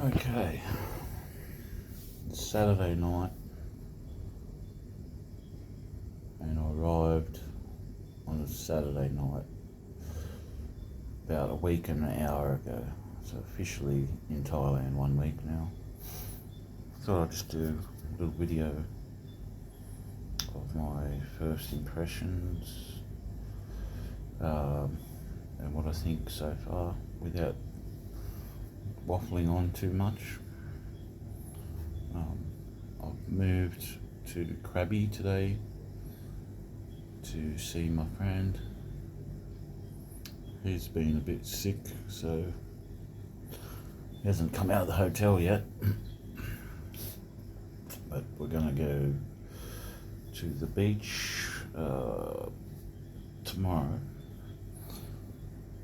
Okay, Saturday night, and I arrived on a Saturday night about a week and an hour ago. So officially in Thailand 1 week now. Thought I'd just do a little video of my first impressions and what I think so far without waffling on too much. I've moved to Krabi today to see my friend. He's been a bit sick, so he hasn't come out of the hotel yet. But we're gonna go to the beach tomorrow.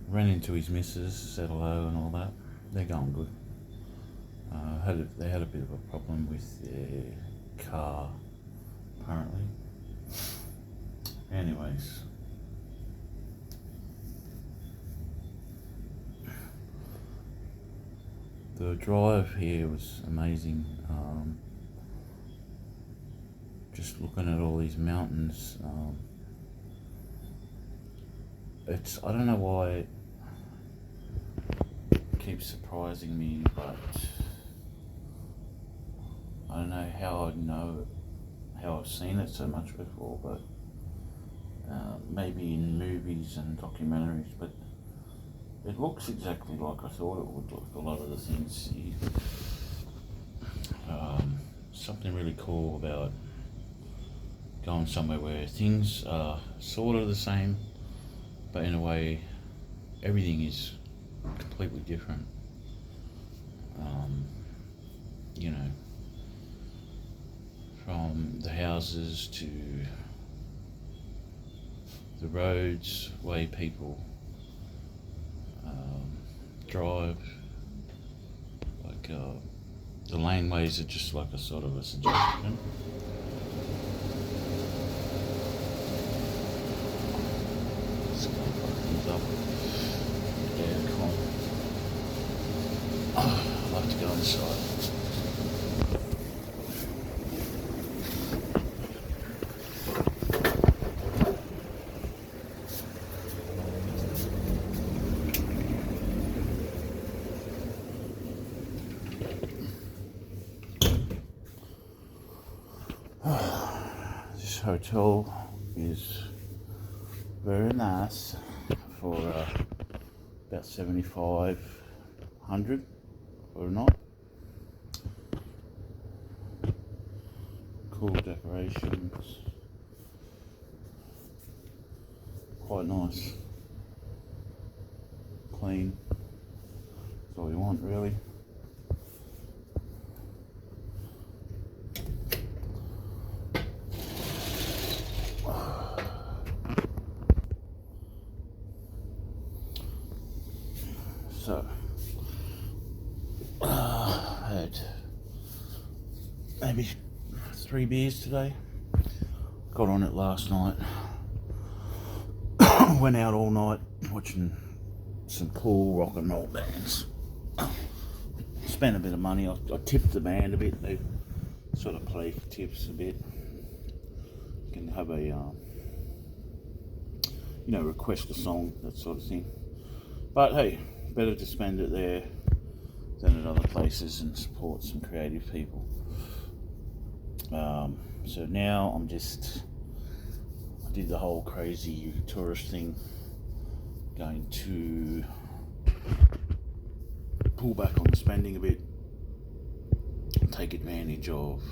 Ran into his missus, said hello and all that. They're going good. They had a bit of a problem with their car, apparently. Anyways, the drive here was amazing. Just looking at all these mountains. I don't know why it keeps surprising me, but I don't know how I've seen it so much before, but maybe in movies and documentaries, but it looks exactly like I thought it would look. A lot of the things, something really cool about going somewhere where things are sort of the same, but in a way everything is completely different. From the houses to the roads, way people drive, like the laneways are just like a sort of a suggestion. This car comes up. Yeah, come on. I'd like to go inside. This hotel is very nice for about 7,500 or not. Cool decorations, quite nice, clean. That's all you want, really. So, I had maybe 3 beers today. Got on it last night. Went out all night watching some cool rock and roll bands. Spent a bit of money. I tipped the band a bit. They sort of play for tips a bit. You can have a, request a song, that sort of thing. But hey, better to spend it there than at other places and support some creative people. So now I did the whole crazy tourist thing, going to pull back on the spending a bit, take advantage of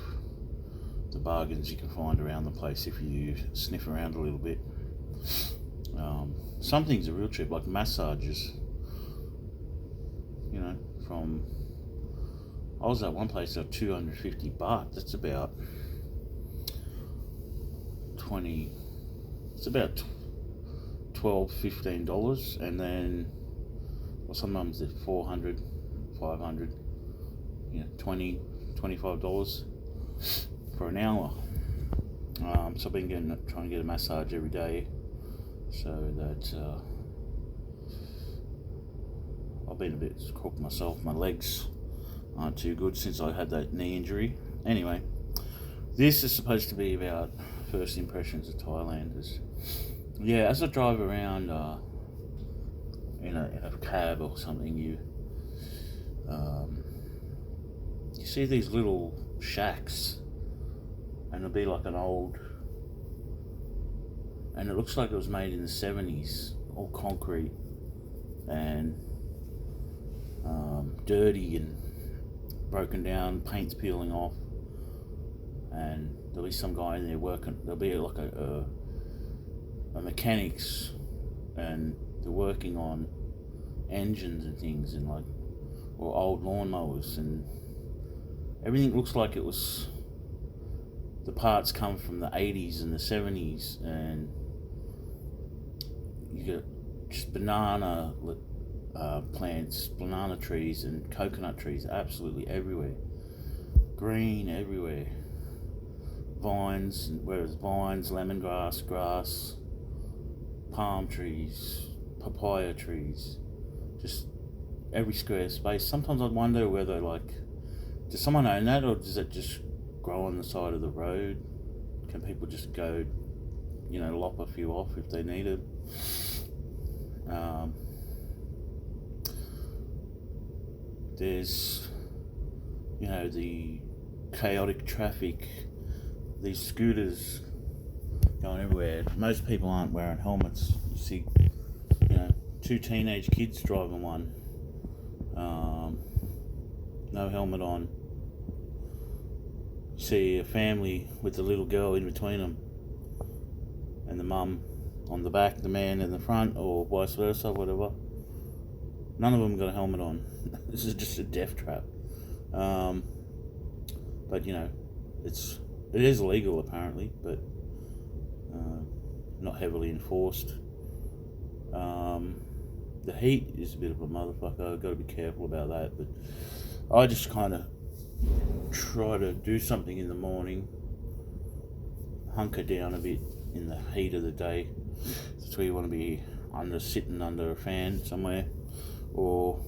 the bargains you can find around the place if you sniff around a little bit. Some things are real cheap, like massages. I was at one place at 250 baht. That's about $12-15, and then sometimes they're 400, 500, $20-25 for an hour. So I've been trying to get a massage every day, so that I've been a bit crooked myself. My legs aren't too good since I had that knee injury. Anyway, this is supposed to be about first impressions of Thailand. Yeah, as I drive around in a cab or something, you see these little shacks, and it'll be like an old, and it looks like it was made in the 70s, all concrete and dirty and broken down, paint's peeling off, and there'll be some guy in there working. There'll be like a mechanics, and they're working on engines and things, and like, or old lawnmowers, and everything looks like it was, the parts come from the 80s and the 70s, and you get just banana plants, banana trees and coconut trees absolutely everywhere, green everywhere, vines, whereas vines, lemongrass, grass, palm trees, papaya trees, just every square space. Sometimes I wonder whether, like, does someone own that, or does it just grow on the side of the road? Can people just go, lop a few off if they need it? There's, the chaotic traffic, these scooters going everywhere. Most people aren't wearing helmets. You see, two teenage kids driving one, no helmet on. You see a family with the little girl in between them, and the mum on the back, the man in the front, or vice versa, whatever. None of them got a helmet on. This is just a death trap. But it is illegal apparently, but not heavily enforced. The heat is a bit of a motherfucker. I've got to be careful about that. But I just kind of try to do something in the morning, hunker down a bit in the heat of the day. That's where you want to be, sitting under a fan somewhere, or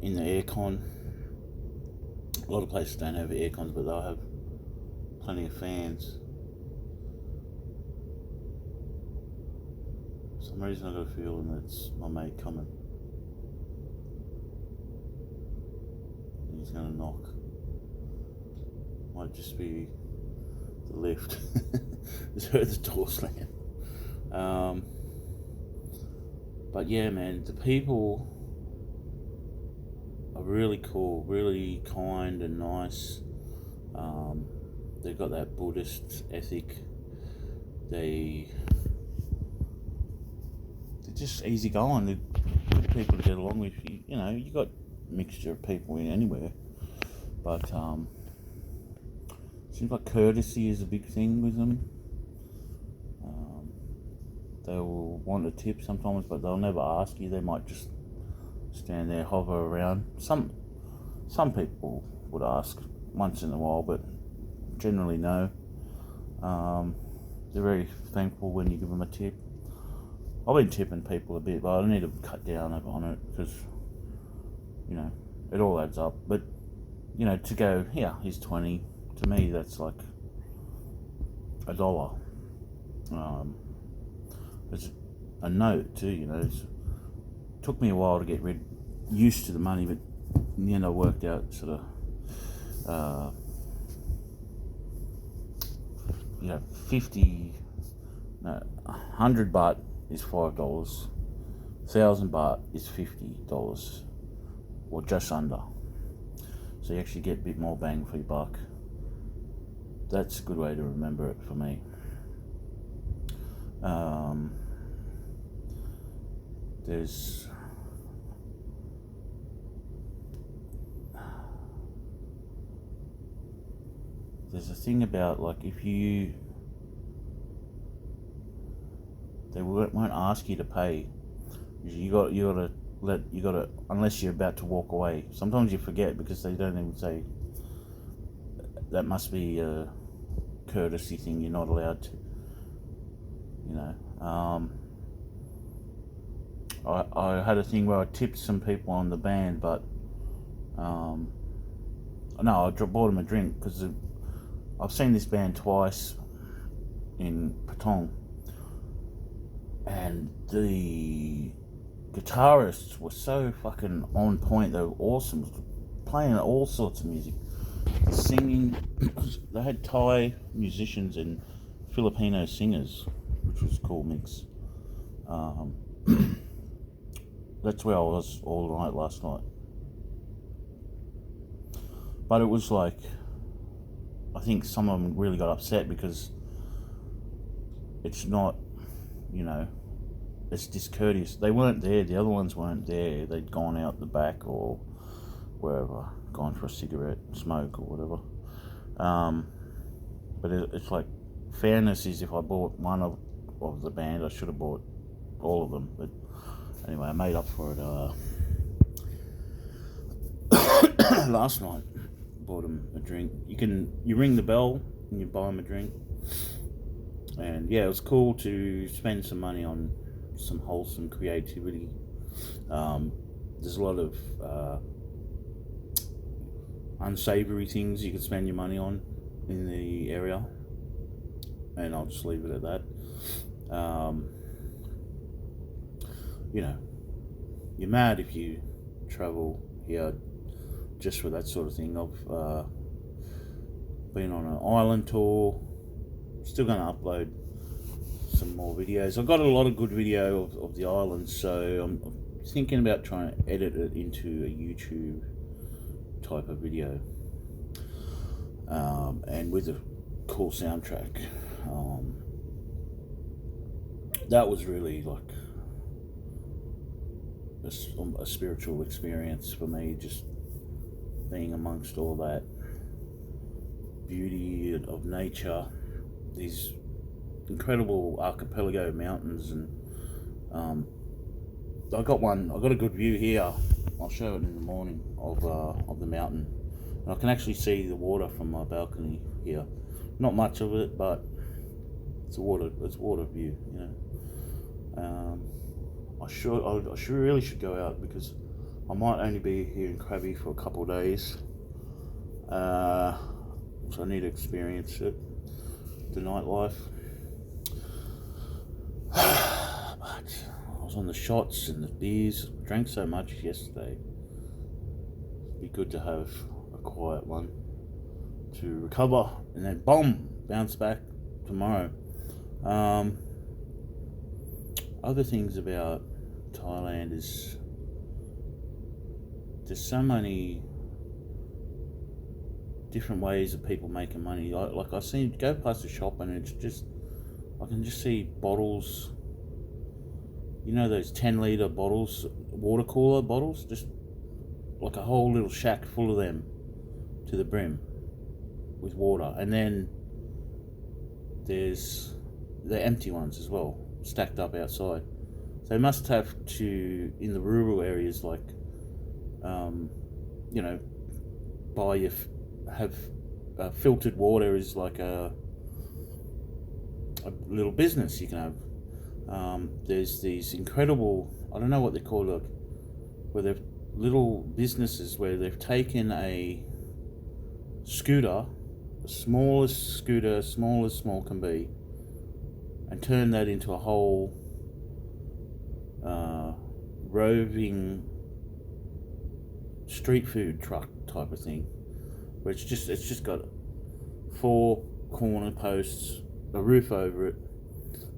in the aircon. A lot of places don't have aircons, but they'll have plenty of fans. For some reason I got a feeling that's my mate coming. He's gonna knock. Might just be the lift. Just heard the door slam. But yeah, man, the people are really cool, really kind and nice. They've got that Buddhist ethic. They're just easy going. They're good people to get along with. You got a mixture of people in anywhere, but seems like courtesy is a big thing with them. They'll want a tip sometimes, but they'll never ask you. They might just stand there, hover around. Some people would ask once in a while, but generally no. They're very thankful when you give them a tip. I've been tipping people a bit, but I need to cut down on it because it all adds up. But to go, here, here's 20. To me, that's like $1. There's a note too, it took me a while to get used to the money, but in the end I worked out sort of 100 baht is $5, 1,000 baht is $50, or just under. So you actually get a bit more bang for your buck. That's a good way to remember it for me. There's a thing about, like, they won't ask you to pay. You gotta unless you're about to walk away. Sometimes you forget because they don't even say. That must be a courtesy thing. You're not allowed to. I had a thing where I tipped some people on the band, but no, I bought them a drink because I've seen this band twice in Patong, and the guitarists were so fucking on point. They were awesome, playing all sorts of music, singing. They had Thai musicians and Filipino singers, which was a cool mix. That's where I was all night last night. But it was like, I think some of them really got upset because it's not, it's discourteous. They weren't there, the other ones weren't there. They'd gone out the back or wherever, gone for a cigarette, smoke or whatever. But it's like, fairness is if I bought one of the band, I should have bought all of them. But anyway, I made up for it last night. Bought them a drink. You ring the bell and you buy them a drink. And yeah, it was cool to spend some money on some wholesome creativity. There's a lot of unsavory things you could spend your money on in the area, and I'll just leave it at that. You're mad if you travel here just for that sort of thing. I've been on an island tour. Still going to upload some more videos. I've got a lot of good video of the island, so I'm thinking about trying to edit it into a YouTube type of video, and with a cool soundtrack. That was really like a spiritual experience for me, just being amongst all that beauty of nature, these incredible archipelago mountains, and I got a good view here. I'll show it in the morning of the mountain, and I can actually see the water from my balcony here. Not much of it, but it's water view, I really should go out because I might only be here in Krabi for a couple of days, so I need to experience it, the nightlife. But I was on the shots and the beers, drank so much yesterday. It'd be good to have a quiet one to recover and then boom, bounce back tomorrow. Other things about Thailand is there's so many different ways of people making money. Like I go past a shop and it's just, I can just see bottles, those 10-litre bottles, water cooler bottles, just like a whole little shack full of them to the brim with water. And then there's the empty ones as well, stacked up outside. So they must have to, in the rural areas, like, have filtered water is like a little business you can have. There's these incredible, I don't know what they're called, like, where they've little businesses where they've taken a scooter, the smallest scooter, small as small can be, and turned that into a whole roving street food truck type of thing, where it's just got 4 corner posts, a roof over it,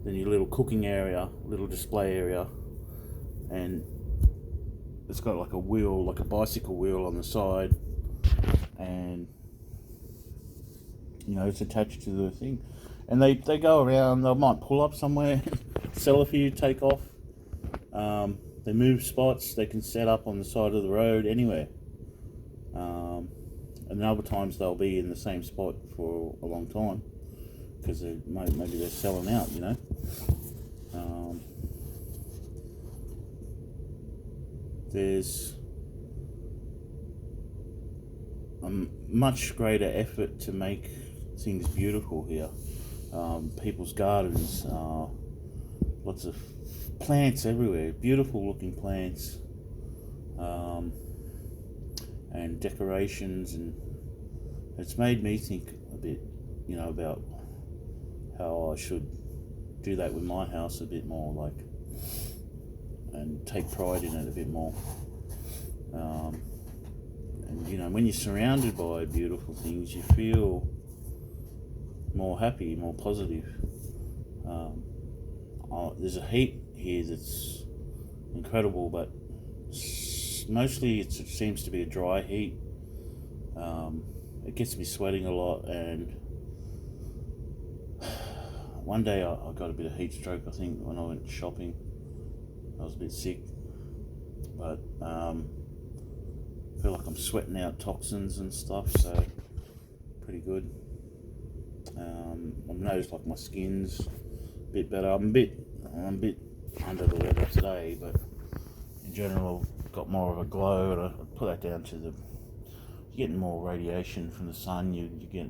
then your little cooking area, little display area, and it's got like a wheel, like a bicycle wheel on the side, and it's attached to the thing, and they go around. They might pull up somewhere, sell a few, take off. They move spots. They can set up on the side of the road anywhere, and other times they'll be in the same spot for a long time because maybe they're selling out. There's a much greater effort to make things beautiful here. People's gardens, lots of plants everywhere, beautiful looking plants, and decorations, and it's made me think a bit, about how I should do that with my house a bit more, like, and take pride in it a bit more. And when you're surrounded by beautiful things, you feel more happy, more positive. There's a heat here that's incredible, but mostly it seems to be a dry heat. It gets me sweating a lot, and one day I got a bit of heat stroke, I think, when I went shopping. I was a bit sick, but I feel like I'm sweating out toxins and stuff, so pretty good. I've noticed like my skin's a bit better. I'm a bit under the weather today, but in general I've got more of a glow, and I put that down to you're getting more radiation from the sun. You get,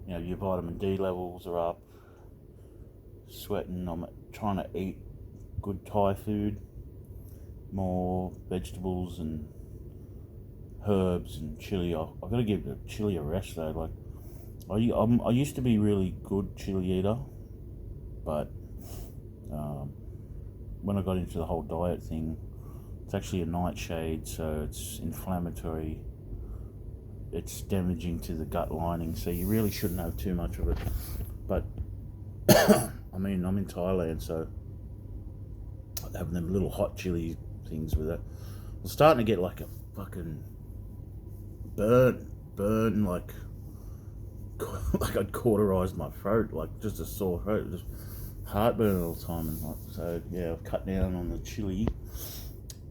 your vitamin D levels are up. Sweating. I'm trying to eat good Thai food, more vegetables and herbs and chili. I've got to give the chili a rest though. Like, I used to be really good chili eater, but when I got into the whole diet thing, it's actually a nightshade, so it's inflammatory. It's damaging to the gut lining, so you really shouldn't have too much of it. But I'm in Thailand, so having them little hot chili things with it. I'm starting to get like a fucking burn, like I'd cauterized my throat, like just a sore throat, just heartburn all the time, and so yeah, I've cut down on the chili.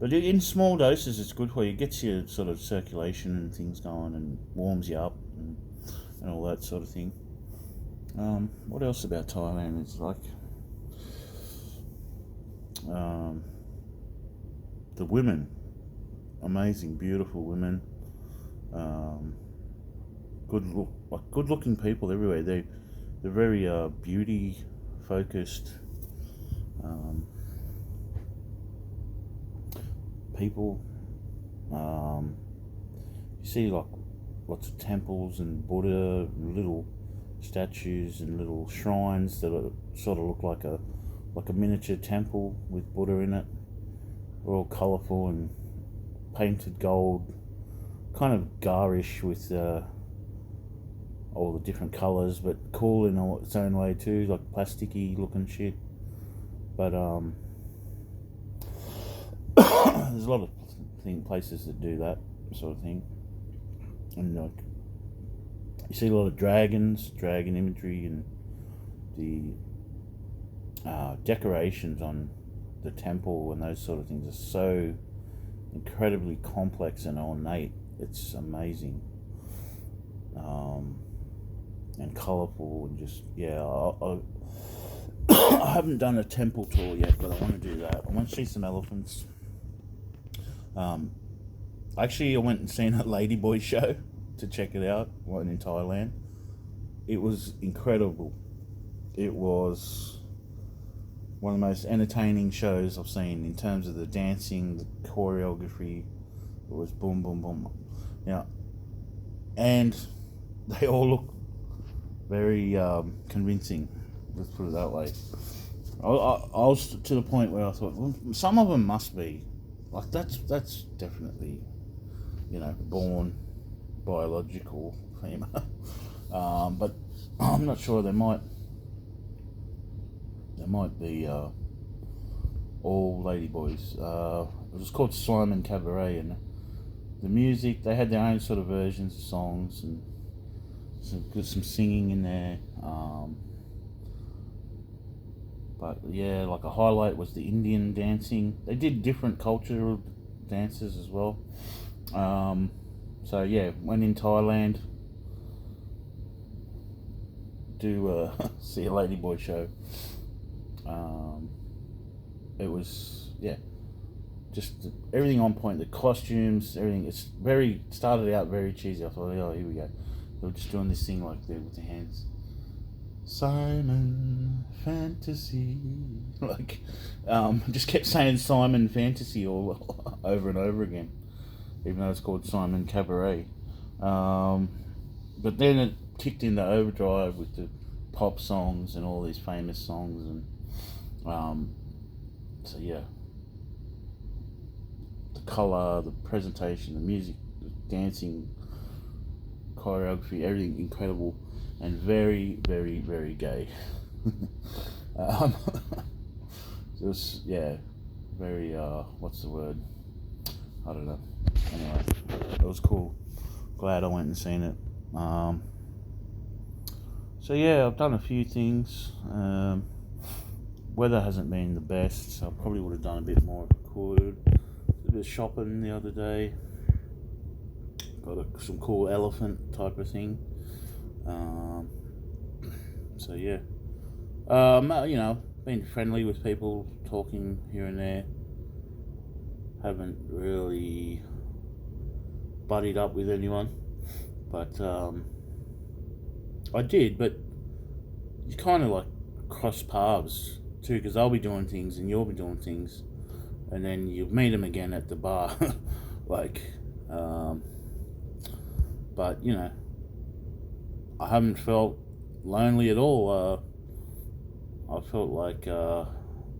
But in small doses, it's good for you. It gets your sort of circulation and things going, and warms you up, and all that sort of thing. What else about Thailand? It's like the women, amazing, beautiful women. Good looking people everywhere. They're very beauty focused people. You see like lots of temples and Buddha, little statues and little shrines that sort of look like a miniature temple with Buddha in it. They're all colourful and painted gold, kind of garish with all the different colours, but cool in its own way too, like plasticky looking shit. But there's a lot of places that do that sort of thing, and like you see a lot of dragon imagery, and the decorations on the temple and those sort of things are so incredibly complex and ornate. It's amazing, and colourful, and just I haven't done a temple tour yet, but I want to do that. I want to see some elephants. Actually, I went and seen a Ladyboy show to check it out, one in Thailand. It was incredible. It was one of the most entertaining shows I've seen in terms of the dancing, the choreography. It was boom, boom, boom. And they all look very convincing. Let's put it that way. I was to the point where I thought, well, some of them must be like that's definitely born biological female. But I'm not sure. They might be all ladyboys. It was called Simon Cabaret, and the music, they had their own sort of versions of songs, and some singing in there. But yeah, like a highlight was the Indian dancing. They did different cultural dances as well. So yeah, when in Thailand, do see a Ladyboy show. It was just everything on point. The costumes, everything. It's started out very cheesy. I thought, oh, here we go. They were just doing this thing like there with their hands, Simon Fantasy. Like, just kept saying Simon Fantasy all over and over again, even though it's called Simon Cabaret. But then it kicked into overdrive with the pop songs and all these famous songs, and so yeah, the colour, the presentation, the music, the dancing, choreography, everything incredible, and very, very, very gay. um, it was, yeah, very, what's the word? I don't know. Anyway, it was cool. Glad I went and seen it. So yeah, I've done a few things. Weather hasn't been the best, so I probably would have done a bit more if I could. Did a bit of shopping the other day. Got some cool elephant type of thing. So yeah, been friendly with people, talking here and there. Haven't really buddied up with anyone, but I did. But you kind of like cross paths too, because I'll be doing things and you'll be doing things, and then you meet them again at the bar, like. But I haven't felt lonely at all. I felt like it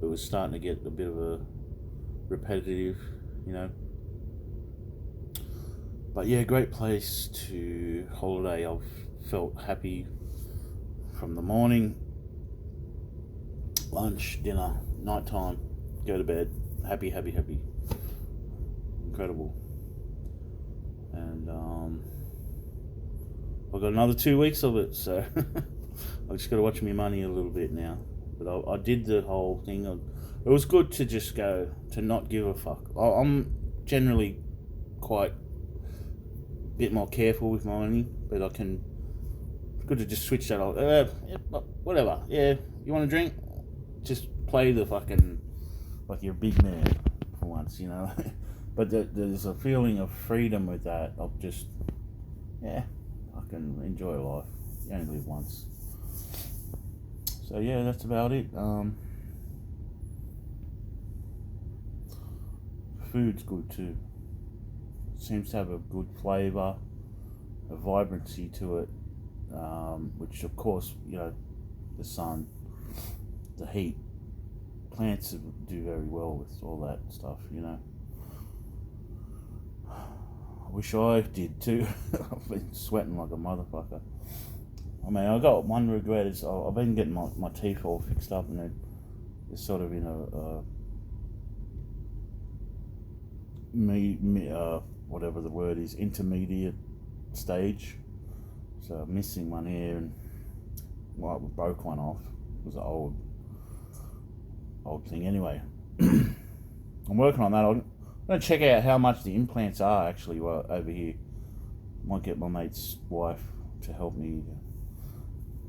was starting to get a bit of a repetitive, But yeah, great place to holiday. I've felt happy from the morning, lunch, dinner, nighttime, go to bed. Happy, happy, happy. Incredible. And I've got another 2 weeks of it, so I've just got to watch my money a little bit now. But I did the whole thing. It was good to just go, to not give a fuck. I'm generally quite a bit more careful with my money, but it's good to just switch that off. Whatever. Yeah, you want a drink? Just play the fucking, like you're a big man for once, But there's a feeling of freedom with that, of just, yeah, I can enjoy life. You only live once. So yeah, that's about it. Food's good too. Seems to have a good flavour, a vibrancy to it, which of course, the sun, the heat, plants do very well with all that stuff, I wish I did too. I've been sweating like a motherfucker. I mean, I got one regret is I've been getting my teeth all fixed up, and they're sort of in whatever the word is, intermediate stage. So I'm missing one here, and I broke one off. It was an old thing. Anyway, I'm working on that. I'm going to check out how much the implants are actually over here. Might get my mate's wife to help me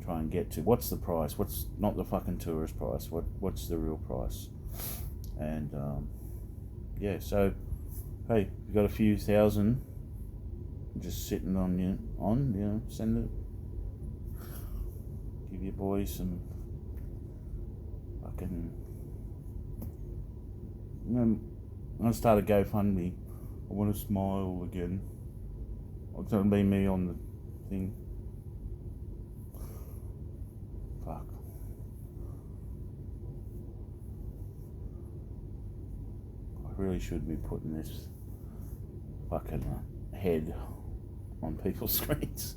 try and get to what's the price. What's not the fucking tourist price? What's the real price? And yeah, so hey, you got a few thousand just sitting on you, send it. Give your boys some fucking. I'm gonna start a GoFundMe. I want to smile again. It's gonna be me on the thing. Fuck. I really should be putting this fucking head on people's screens.